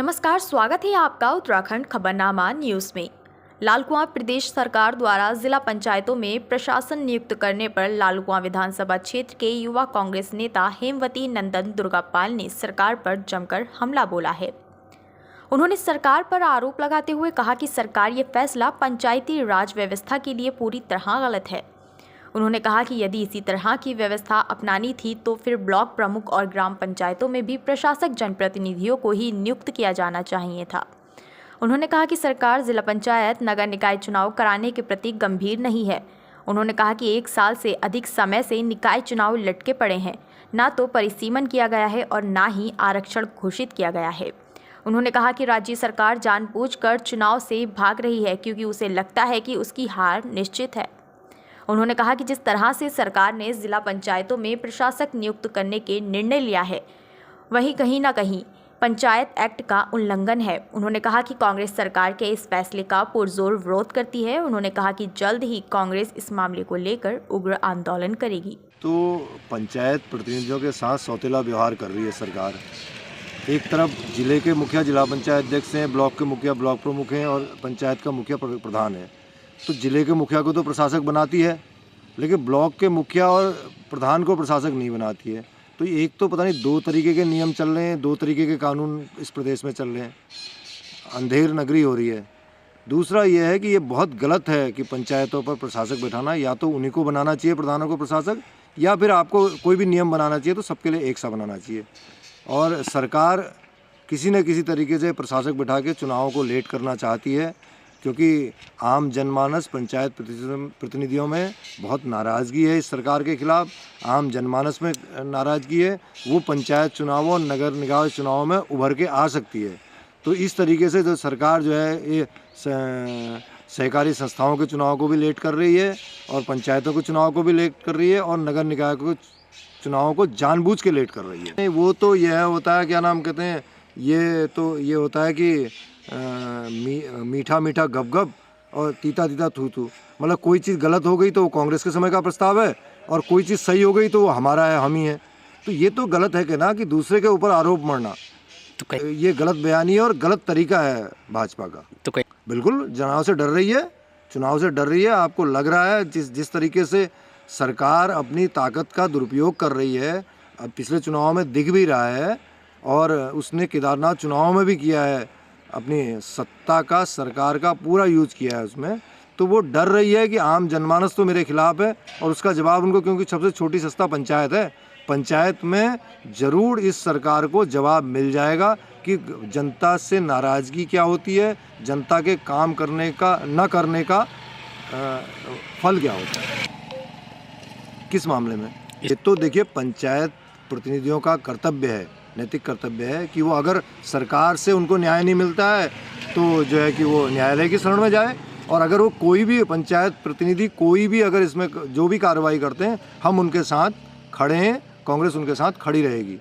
नमस्कार, स्वागत है आपका उत्तराखंड खबरनामा न्यूज़ में। लालकुआं प्रदेश सरकार द्वारा जिला पंचायतों में प्रशासन नियुक्त करने पर लालकुआं विधानसभा क्षेत्र के युवा कांग्रेस नेता हेमवती नंदन दुर्गापाल ने सरकार पर जमकर हमला बोला है। उन्होंने सरकार पर आरोप लगाते हुए कहा कि सरकार ये फैसला पंचायती राज व्यवस्था के लिए पूरी तरह गलत है। उन्होंने कहा कि यदि इसी तरह की व्यवस्था अपनानी थी तो फिर ब्लॉक प्रमुख और ग्राम पंचायतों में भी प्रशासक जनप्रतिनिधियों को ही नियुक्त किया जाना चाहिए था। उन्होंने कहा कि सरकार जिला पंचायत नगर निकाय चुनाव कराने के प्रति गंभीर नहीं है। उन्होंने कहा कि 1 साल से अधिक समय से निकाय चुनाव लटके पड़े हैं, ना तो परिसीमन किया गया है और ना ही आरक्षण घोषित किया गया है। उन्होंने कहा कि राज्य सरकार जानबूझकर चुनाव से भाग रही है क्योंकि उसे लगता है कि उसकी हार निश्चित है। उन्होंने कहा कि जिस तरह से सरकार ने जिला पंचायतों में प्रशासक नियुक्त करने के निर्णय लिया है, वहीं कहीं ना कहीं पंचायत एक्ट का उल्लंघन है। उन्होंने कहा कि कांग्रेस सरकार के इस फैसले का पुरजोर विरोध करती है। उन्होंने कहा कि जल्द ही कांग्रेस इस मामले को लेकर उग्र आंदोलन करेगी। तो पंचायत प्रतिनिधियों के साथ सौतेला व्यवहार कर रही है सरकार। एक तरफ जिले के मुखिया जिला पंचायत अध्यक्ष हैं, ब्लॉक के मुखिया ब्लॉक प्रमुख हैं और पंचायत का मुखिया प्रधान है। तो जिले के मुखिया को तो प्रशासक बनाती है, लेकिन ब्लॉक के मुखिया और प्रधान को प्रशासक नहीं बनाती है। तो एक तो पता नहीं 2 तरीके के नियम चल रहे हैं, 2 तरीके के कानून इस प्रदेश में चल रहे हैं। अंधेर नगरी हो रही है। दूसरा ये है कि ये बहुत गलत है कि पंचायतों पर प्रशासक बैठाना, या तो उन्हीं को बनाना चाहिए प्रधानों को प्रशासक, या फिर आपको कोई भी नियम बनाना चाहिए तो सबके लिए एक सा बनाना चाहिए। और सरकार किसी न किसी तरीके से प्रशासक बैठा के चुनावों को लेट करना चाहती है, क्योंकि आम जनमानस पंचायत प्रतिनिधियों में बहुत नाराज़गी है इस सरकार के खिलाफ। आम जनमानस में नाराज़गी है, वो पंचायत चुनावों और नगर निकाय चुनावों में उभर के आ सकती है। तो इस तरीके से जो सरकार जो है ये सहकारी संस्थाओं के चुनाव को भी लेट कर रही है और पंचायतों के चुनाव को भी लेट कर रही है और नगर निकाय को चुनावों को जानबूझ के लेट कर रही है। वो तो यह होता है, क्या नाम कहते हैं, ये होता है कि मीठा मीठा गप गप और तीता तीता थू थू। मतलब कोई चीज़ गलत हो गई तो वो कांग्रेस के समय का प्रस्ताव है और कोई चीज़ सही हो गई तो वो हमारा है, हम ही है। तो ये तो गलत है कि ना, कि दूसरे के ऊपर आरोप मढ़ना, तो ये गलत बयानी है और गलत तरीका है भाजपा का। तो बिल्कुल चुनाव से डर रही है, चुनाव से डर रही है। आपको लग रहा है जिस तरीके से सरकार अपनी ताकत का दुरुपयोग कर रही है, अब पिछले चुनाव में दिख भी रहा है और उसने केदारनाथ चुनाव में भी किया है, अपनी सत्ता का सरकार का पूरा यूज किया है उसमें। तो वो डर रही है कि आम जनमानस तो मेरे खिलाफ है और उसका जवाब उनको, क्योंकि सबसे छोटी सस्ता पंचायत है, पंचायत में ज़रूर इस सरकार को जवाब मिल जाएगा कि जनता से नाराज़गी क्या होती है, जनता के काम करने का न करने का फल क्या होता है किस मामले में। ये तो देखिए पंचायत प्रतिनिधियों का कर्तव्य है, नैतिक कर्तव्य है कि वो अगर सरकार से उनको न्याय नहीं मिलता है तो जो है कि वो न्यायालय की शरण में जाए। और अगर वो कोई भी पंचायत प्रतिनिधि कोई भी अगर इसमें जो भी कार्रवाई करते हैं, हम उनके साथ खड़े हैं, कांग्रेस उनके साथ खड़ी रहेगी।